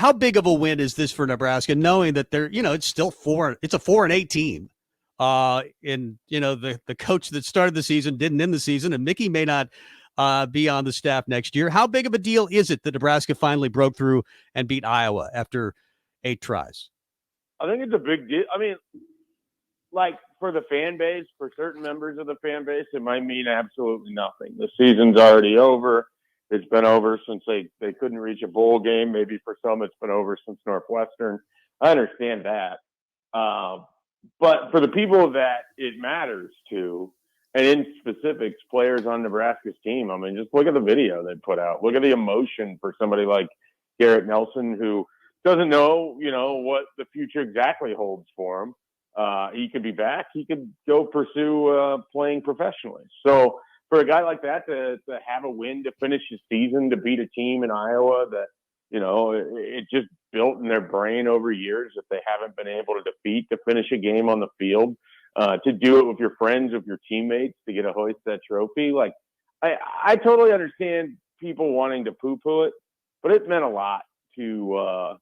how big of a win is this for Nebraska, knowing that they're, it's still it's a 4-8 team. And the coach that started the season didn't end the season, and Mickey may not be on the staff next year. How big of a deal is it that Nebraska finally broke through and beat Iowa after 8 tries? I think it's a big deal. I mean, like for the fan base, for certain members of the fan base, it might mean absolutely nothing. The season's already over. It's been over since they couldn't reach a bowl game. Maybe for some, it's been over since Northwestern. I understand that. But for the people that it matters to, and in specifics, players on Nebraska's team, I mean, just look at the video they put out. Look at the emotion for somebody like Garrett Nelson, who doesn't know, what the future exactly holds for him. He could be back. He could go pursue playing professionally. So for a guy like that to have a win, to finish his season, to beat a team in Iowa that, it just built in their brain over years that they haven't been able to defeat, to finish a game on the field, to do it with your friends, with your teammates, to get to hoist that trophy. Like, I totally understand people wanting to poo-poo it, but it meant a lot to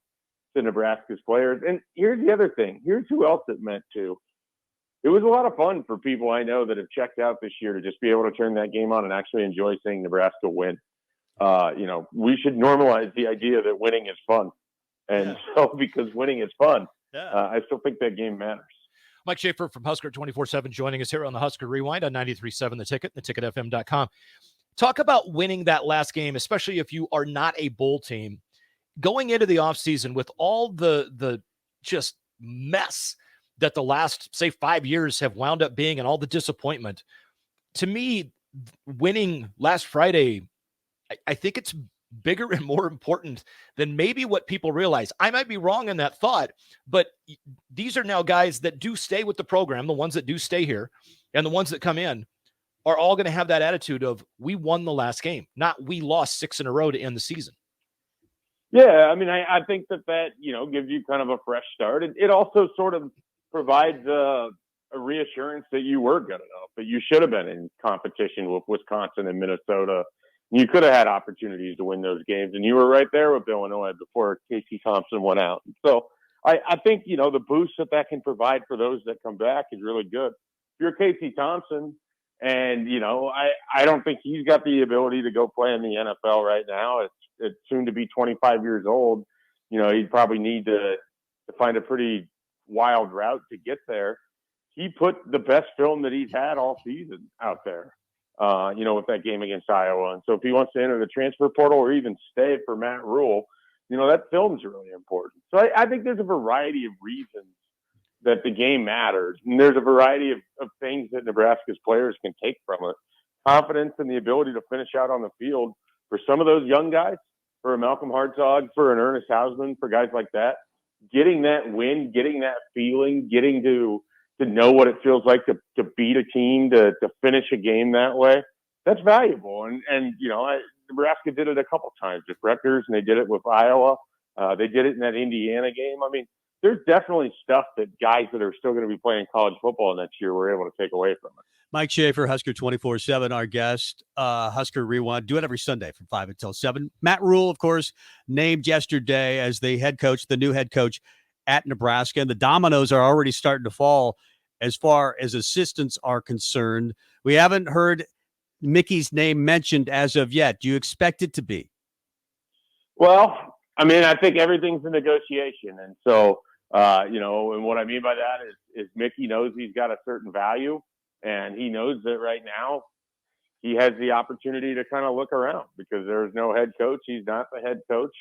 Nebraska's players. And here's the other thing. Here's who else it meant to. It was a lot of fun for people I know that have checked out this year to just be able to turn that game on and actually enjoy seeing Nebraska win. We should normalize the idea that winning is fun. And so because winning is fun, I still think that game matters. Mike Schaefer from Husker 24/7 joining us here on the Husker Rewind on 93.7 The Ticket, theticketfm.com. Talk about winning that last game, especially if you are not a bowl team. Going into the offseason with all the just mess that the last, say, 5 years have wound up being and all the disappointment, to me, winning last Friday, I think it's bigger and more important than maybe what people realize. I might be wrong in that thought, but these are now guys that do stay with the program, the ones that do stay here, and the ones that come in are all going to have that attitude of, we won the last game, not we lost 6 in a row to end the season. Yeah, I mean, I think that gives you kind of a fresh start. It also sort of provides a reassurance that you were good enough, that you should have been in competition with Wisconsin and Minnesota. You could have had opportunities to win those games, and you were right there with Illinois before Casey Thompson went out. So I think, the boost that can provide for those that come back is really good. If you're Casey Thompson, and, I don't think he's got the ability to go play in the NFL right now. It's soon to be 25 years old. He'd probably need to find a pretty wild route to get there. He put the best film that he's had all season out there, with that game against Iowa. And so if he wants to enter the transfer portal or even stay for Matt Rule, that film's really important. So I think there's a variety of reasons that the game matters. And there's a variety of things that Nebraska's players can take from it. Confidence and the ability to finish out on the field for some of those young guys, for a Malcolm Hartzog, for an Ernest Hausman, for guys like that, getting that win, getting that feeling, getting to know what it feels like to beat a team, to finish a game that way, that's valuable. And Nebraska did it a couple times with Rutgers, and they did it with Iowa. They did it in that Indiana game. I mean, there's definitely stuff that guys that are still going to be playing college football next year were able to take away from it. Mike Schaefer, Husker 24/7, our guest. Husker Rewind, do it every Sunday from 5 until 7. Matt Rule, of course, named yesterday as the new head coach at Nebraska. And the dominoes are already starting to fall as far as assistants are concerned. We haven't heard Mickey's name mentioned as of yet. Do you expect it to be? Well, I mean, I think everything's a negotiation. And so, and what I mean by that is Mickey knows he's got a certain value, and he knows that right now he has the opportunity to kind of look around because there's no head coach. He's not the head coach.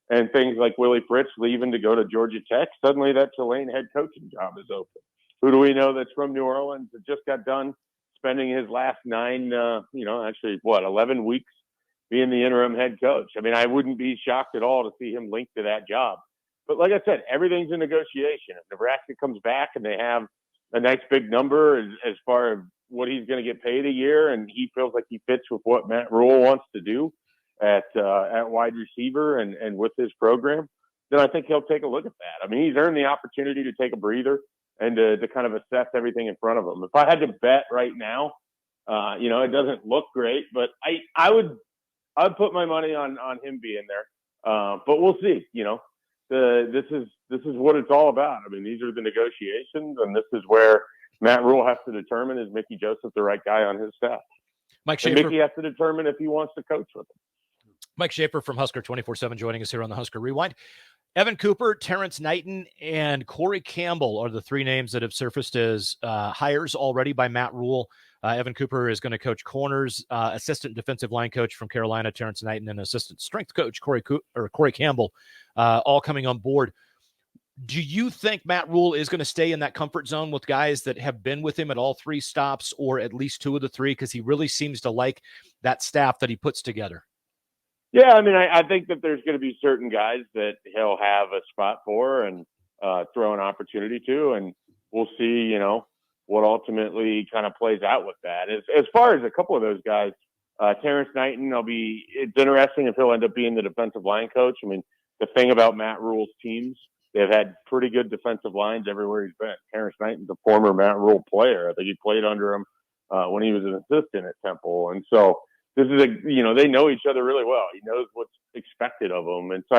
And things like Willie Fritz leaving to go to Georgia Tech, suddenly that Tulane head coaching job is open. Who do we know that's from New Orleans that just got done spending his last 11 weeks being the interim head coach? I mean, I wouldn't be shocked at all to see him linked to that job. But like I said, everything's a negotiation. If Nebraska comes back and they have a nice big number as far as what he's going to get paid a year, and he feels like he fits with what Matt Rule wants to do at wide receiver and with his program, then I think he'll take a look at that. I mean, he's earned the opportunity to take a breather and to kind of assess everything in front of him. If I had to bet right now, it doesn't look great, but I'd put my money on him being there. But we'll see. this is what it's all about. I mean, these are the negotiations, and this is where Matt Rule has to determine, is Mickey Joseph the right guy on his staff? Mike And Schaefer, Mickey has to determine if he wants to coach with him. Mike Schaefer from Husker 24/7 joining us here on the Husker Rewind. Evan Cooper, Terrence Knighton, and Corey Campbell are the three names that have surfaced as hires already by Matt Rule. Evan Cooper is going to coach corners, assistant defensive line coach from Carolina, Terrence Knighton, and assistant strength coach Corey Campbell, all coming on board. Do you think Matt Rule is going to stay in that comfort zone with guys that have been with him at all three stops, or at least two of the three, because he really seems to like that staff that he puts together? Yeah, I mean, I think that there's going to be certain guys that he'll have a spot for and throw an opportunity to, and we'll see, what ultimately kind of plays out with that. As far as a couple of those guys, Terrence Knighton, it's interesting if he'll end up being the defensive line coach. I mean, the thing about Matt Rule's teams, they've had pretty good defensive lines everywhere he's been. Terrence Knighton's a former Matt Rule player. I think he played under him when he was an assistant at Temple, and so this is they know each other really well. He knows what's expected of them. And so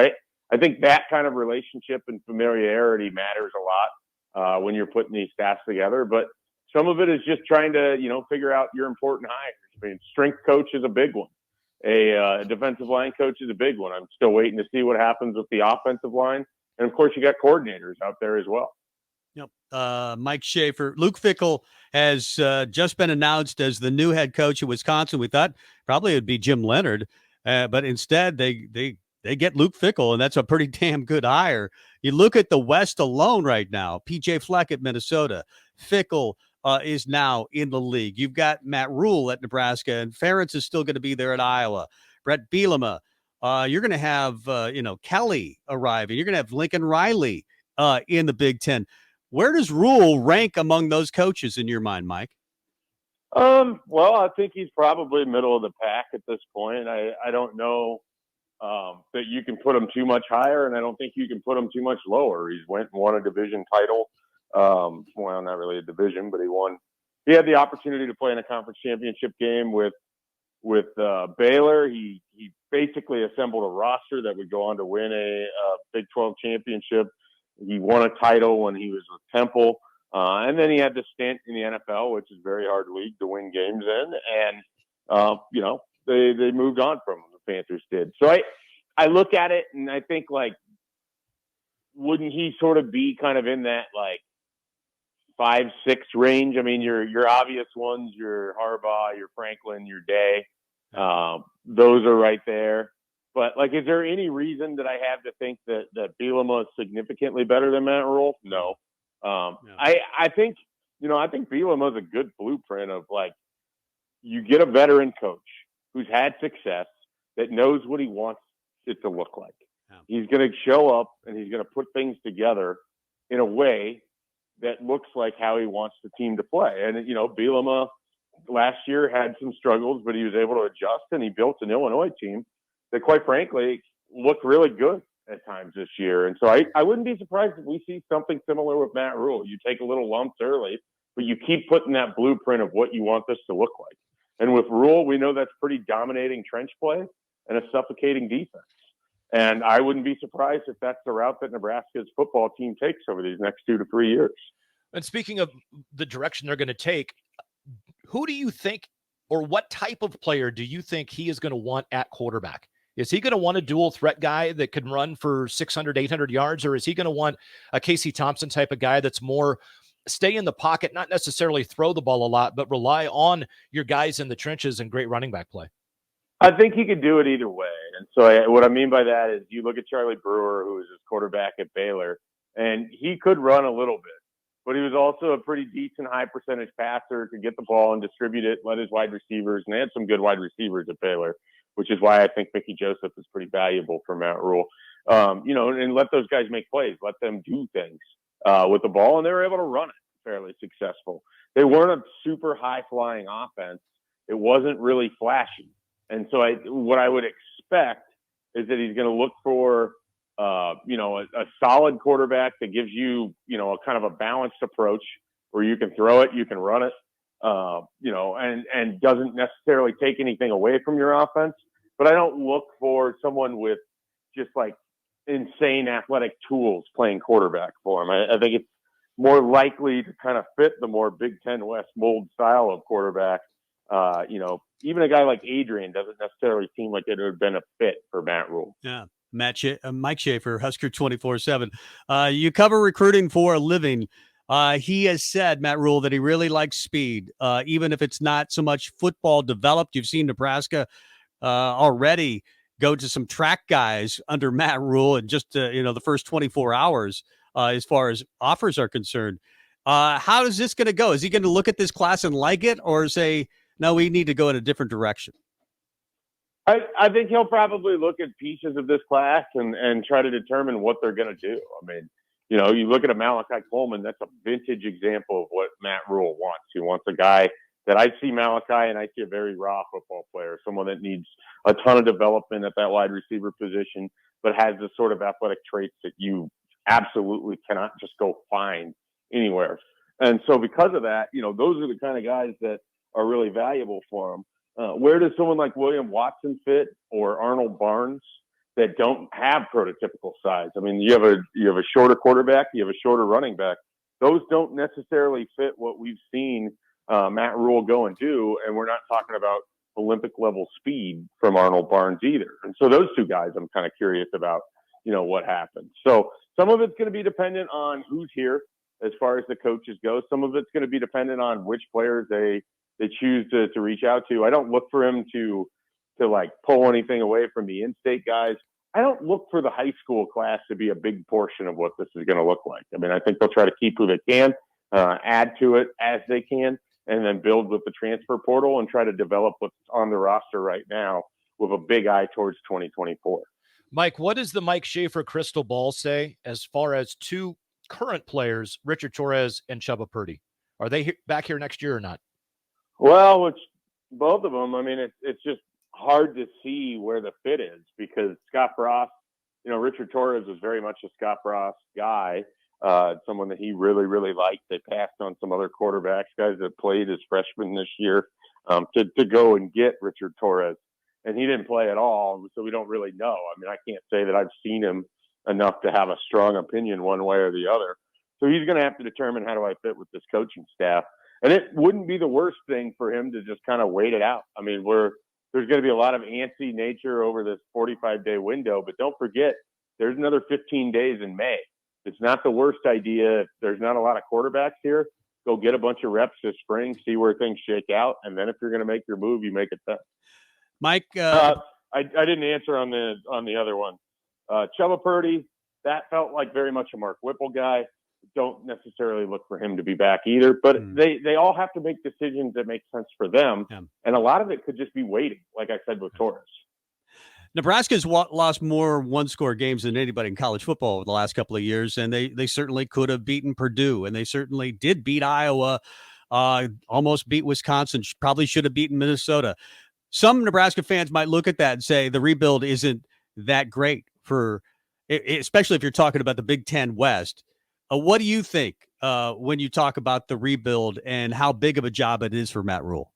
I think that kind of relationship and familiarity matters a lot when you're putting these staffs together. But some of it is just trying to, figure out your important hires. I mean, strength coach is a big one. A defensive line coach is a big one. I'm still waiting to see what happens with the offensive line. And, of course, you got coordinators out there as well. Yep. Mike Schaefer. Luke Fickell has just been announced as the new head coach of Wisconsin. We thought probably it would be Jim Leonard, but instead they get Luke Fickell, and that's a pretty damn good hire. You look at the West alone right now, P.J. Fleck at Minnesota. Fickell is now in the league. You've got Matt Rule at Nebraska, and Ferentz is still going to be there at Iowa. Brett Bielema. You're going to have, Kelly arriving. You're going to have Lincoln Riley in the Big Ten. Where does Rule rank among those coaches in your mind, Mike? Well, I think he's probably middle of the pack at this point. I don't know that you can put him too much higher, and I don't think you can put him too much lower. He's went and won a division title. Well, not really a division, but he had the opportunity to play in a conference championship game with Baylor. He basically assembled a roster that would go on to win a Big 12 championship. He won a title when he was with Temple. And then he had this stint in the NFL, which is a very hard league to win games in. And, they moved on from him, the Panthers did. So I look at it and I think, wouldn't he sort of be kind of in that, 5-6 range? I mean, your obvious ones, your Harbaugh, your Franklin, your Day, those are right there. But, is there any reason that I have to think that Bielema is significantly better than Matt Rule? No. I think Bielema is a good blueprint of, you get a veteran coach who's had success that knows what he wants it to look like. Yeah. He's going to show up and he's going to put things together in a way that looks like how he wants the team to play. And, Bielema last year had some struggles, but he was able to adjust, and he built an Illinois team that, quite frankly, looked really good at times this year. And so I wouldn't be surprised if we see something similar with Matt Rule. You take a little lumps early, but you keep putting that blueprint of what you want this to look like. And with Rule, we know that's pretty dominating trench play and a suffocating defense. And I wouldn't be surprised if that's the route that Nebraska's football team takes over these next 2 to 3 years. And speaking of the direction they're going to take, who do you think, or what type of player do you think he is going to want at quarterback? Is he going to want a dual threat guy that can run for 600, 800 yards, or is he going to want a Casey Thompson type of guy that's more stay in the pocket, not necessarily throw the ball a lot, but rely on your guys in the trenches and great running back play? I think he could do it either way. And so what I mean by that is you look at Charlie Brewer, who was his quarterback at Baylor, and he could run a little bit, but he was also a pretty decent high percentage passer, could get the ball and distribute it, let his wide receivers, and they had some good wide receivers at Baylor, which is why I think Mickey Joseph is pretty valuable for Matt Rule. And let those guys make plays, let them do things with the ball, and they were able to run it fairly successful. They weren't a super high flying offense. It wasn't really flashy. And so what I would expect is that he's going to look for, a solid quarterback that gives you, a kind of a balanced approach where you can throw it, you can run it, and doesn't necessarily take anything away from your offense. But I don't look for someone with just insane athletic tools playing quarterback for him. I think it's more likely to kind of fit the more Big Ten West mold style of quarterback. Even a guy like Adrian doesn't necessarily seem like it would have been a fit for Matt Rule. Yeah. Mike Schaefer, Husker 24/7. You cover recruiting for a living. He has said, Matt Rule, that he really likes speed, even if it's not so much football developed. You've seen Nebraska already go to some track guys under Matt Rule in just the first 24 hours as far as offers are concerned. How is this going to go? Is he going to look at this class and like it, or say, no, we need to go in a different direction? I think he'll probably look at pieces of this class and try to determine what they're going to do. I mean, you look at a Malachi Coleman, that's a vintage example of what Matt Rule wants. He wants a guy that I see Malachi and I see a very raw football player, someone that needs a ton of development at that wide receiver position, but has the sort of athletic traits that you absolutely cannot just go find anywhere. And so because of that, those are the kind of guys that are really valuable for him. Where does someone like William Watson fit, or Arnold Barnes, that don't have prototypical size? I mean, you have a shorter quarterback, you have a shorter running back. Those don't necessarily fit what we've seen Matt Rule go and do, and we're not talking about Olympic level speed from Arnold Barnes either. And so those two guys, I'm kind of curious about, what happens. So some of it's going to be dependent on who's here as far as the coaches go. Some of it's going to be dependent on which players they choose to reach out to. I don't look for him to like pull anything away from the in-state guys. I don't look for the high school class to be a big portion of what this is going to look like. I mean, I think they'll try to keep who they can, add to it as they can, and then build with the transfer portal and try to develop what's on the roster right now with a big eye towards 2024. Mike, what does the Mike Schaefer crystal ball say as far as two current players, Richard Torres and Chubba Purdy? Are they back here next year or not? Well, it's both of them. I mean, it's just hard to see where the fit is, because Scott Frost, Richard Torres was very much a Scott Frost guy, someone that he really, really liked. They passed on some other quarterbacks, guys that played as freshmen this year, to go and get Richard Torres. And he didn't play at all, so we don't really know. I mean, I can't say that I've seen him enough to have a strong opinion one way or the other. So he's going to have to determine, how do I fit with this coaching staff? And it wouldn't be the worst thing for him to just kind of wait it out. I mean, there's going to be a lot of antsy nature over this 45-day window, but don't forget, there's another 15 days in May. It's not the worst idea. If there's not a lot of quarterbacks here, go get a bunch of reps this spring, see where things shake out, and then if you're going to make your move, you make it then. Mike, I didn't answer on the other one. Chubba Purdy, that felt like very much a Mark Whipple guy. Don't necessarily look for him to be back either, but they all have to make decisions that make sense for them. Yeah. And a lot of it could just be waiting, like I said with Torres. Nebraska's lost more one-score games than anybody in college football over the last couple of years, and they certainly could have beaten Purdue, and they certainly did beat Iowa, almost beat Wisconsin, probably should have beaten Minnesota. Some Nebraska fans might look at that and say the rebuild isn't that great, especially if you're talking about the Big Ten West. What do you think when you talk about the rebuild and how big of a job it is for Matt Rule?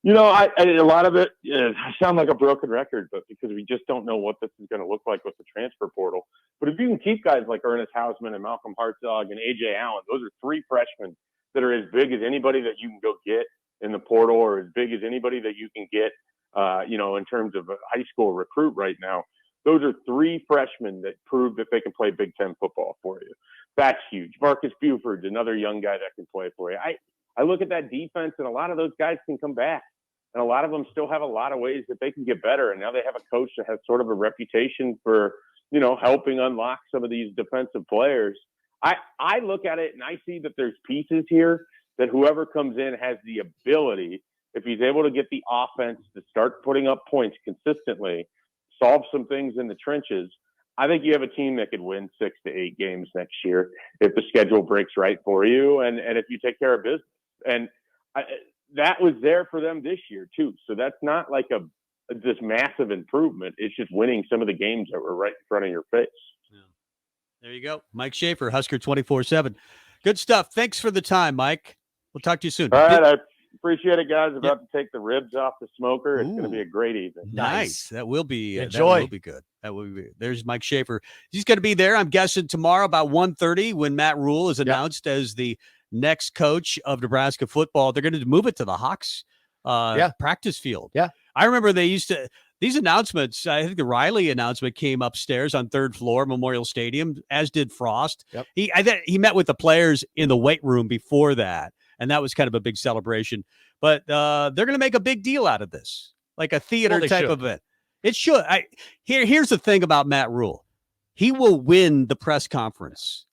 A lot of it, I sound like a broken record, but because we just don't know what this is going to look like with the transfer portal. But if you can keep guys like Ernest Hausman and Malcolm Hartzog and A.J. Allen, those are three freshmen that are as big as anybody that you can go get in the portal, or as big as anybody that you can get, in terms of a high school recruit right now. Those are three freshmen that prove that they can play Big Ten football for you. That's huge. Marcus Buford's another young guy that can play for you. I look at that defense, and a lot of those guys can come back. And a lot of them still have a lot of ways that they can get better. And now they have a coach that has sort of a reputation for, helping unlock some of these defensive players. I look at it and I see that there's pieces here that whoever comes in has the ability, if he's able to get the offense to start putting up points consistently, solve some things in the trenches. I think you have a team that could win 6 to 8 games next year if the schedule breaks right for you and if you take care of business. And that was there for them this year too. So that's not like this massive improvement. It's just winning some of the games that were right in front of your face. Yeah. There you go. Mike Schaefer, Husker 24/7. Good stuff. Thanks for the time, Mike. We'll talk to you soon. All right. Appreciate it, guys. About to take the ribs off the smoker. It's going to Ooh. be a great evening. Nice. That will be Enjoy. That will be good. That will be. There's Mike Schaefer. He's going to be there, I'm guessing, tomorrow about 1:30 when Matt Rule is announced as the next coach of Nebraska football. They're going to move it to the Hawks practice field. Yeah. I remember they used to these announcements. I think the Riley announcement came upstairs on 3rd floor, Memorial Stadium, as did Frost. Yep. He met with the players in the weight room before that, and that was kind of a big celebration. But they're going to make a big deal out of this, like a theater type of event. It should. Here's the thing about Matt Rule. He will win the press conference.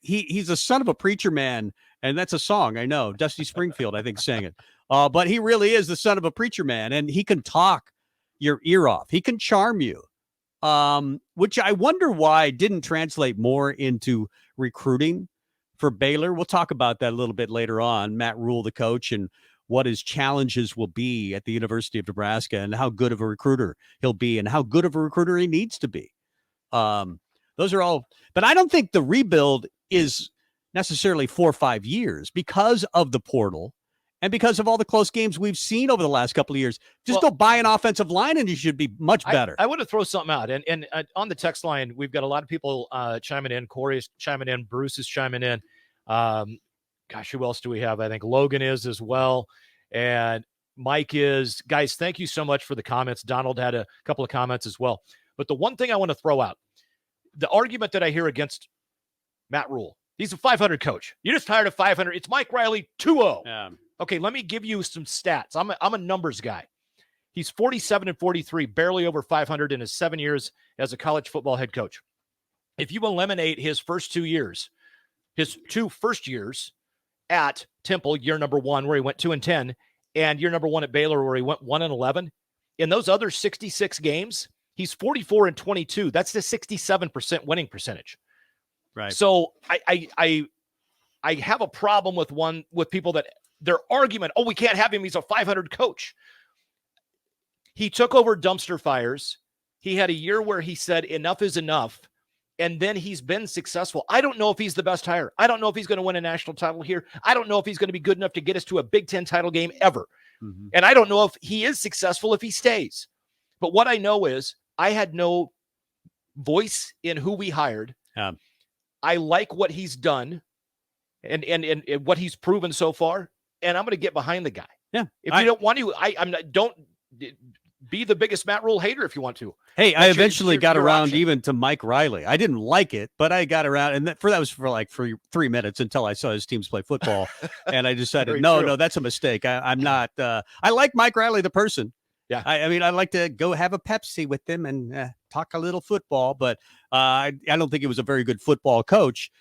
He's a son of a preacher man, and that's a song. I know. Dusty Springfield, I think, sang it. But he really is the son of a preacher man, and he can talk your ear off. He can charm you, which I wonder why didn't translate more into recruiting for Baylor. We'll talk about that a little bit later on. Matt Rule, the coach, and what his challenges will be at the University of Nebraska and how good of a recruiter he'll be and how good of a recruiter he needs to be. Those are all, but I don't think the rebuild is necessarily 4 or 5 years because of the portal and because of all the close games we've seen over the last couple of years. Just go buy an offensive line and you should be much better. I want to throw something out. And on the text line, we've got a lot of people chiming in. Corey's chiming in. Bruce is chiming in. Gosh, who else do we have? I think Logan is as well. And Mike is. Guys, thank you so much for the comments. Donald had a couple of comments as well. But the one thing I want to throw out, the argument that I hear against Matt Rule, he's a 500 coach. You just hired a 500. It's Mike Riley 2-0. Okay, let me give you some stats. I'm a numbers guy. He's 47-43, barely over 500 in his 7 years as a college football head coach. If you eliminate his first 2 years, his 2 first years at Temple, year number 1, where he went 2-10, and year number 1 at Baylor, where he went 1-11, in those other 66 games, he's 44-22. That's the 67% winning percentage. Right. So I have a problem with people that their argument, we can't have him. He's a 500 coach. He took over dumpster fires. He had a year where he said enough is enough. And then he's been successful. I don't know if he's the best hire. I don't know if he's going to win a national title here. I don't know if he's going to be good enough to get us to a Big Ten title game ever. Mm-hmm. And I don't know if he is successful if he stays. But what I know is I had no voice in who we hired. I like what he's done and what he's proven so far. And I'm going to get behind the guy. Yeah. If you don't want to, don't be the biggest Matt Rule hater if you want to. Hey, I eventually got around even to Mike Riley. I didn't like it, but I got around, and that was for like 3 minutes until I saw his teams play football, and I decided, no, that's a mistake. I'm not. I like Mike Riley, the person. Yeah, I mean, I like to go have a Pepsi with him and talk a little football, but I don't think he was a very good football coach.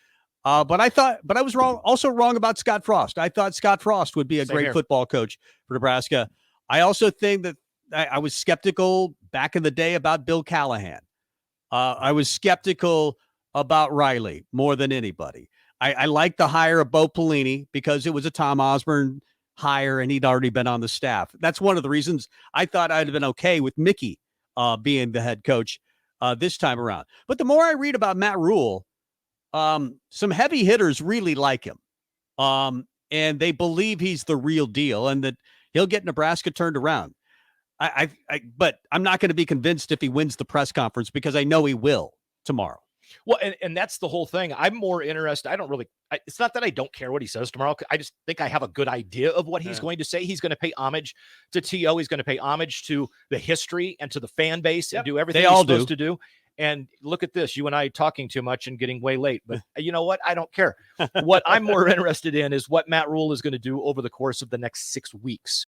But I was wrong. Also wrong about Scott Frost. I thought Scott Frost would be a great football coach for Nebraska. I also think that I was skeptical back in the day about Bill Callahan. I was skeptical about Riley more than anybody. I like the hire of Bo Pelini because it was a Tom Osborne hire and he'd already been on the staff. That's one of the reasons I thought I'd have been okay with Mickey being the head coach this time around. But the more I read about Matt Rule, some heavy hitters really like him. And they believe he's the real deal and that he'll get Nebraska turned around. But I'm not going to be convinced if he wins the press conference because I know he will tomorrow. Well, and that's the whole thing. I'm more interested. It's not that I don't care what he says tomorrow. I just think I have a good idea of what he's going to say. He's going to pay homage to T.O. He's going to pay homage to the history and to the fan base and do everything he's supposed to do. And look at this, you and I talking too much and getting way late. But you know what? I don't care. What I'm more interested in is what Matt Rule is going to do over the course of the next 6 weeks.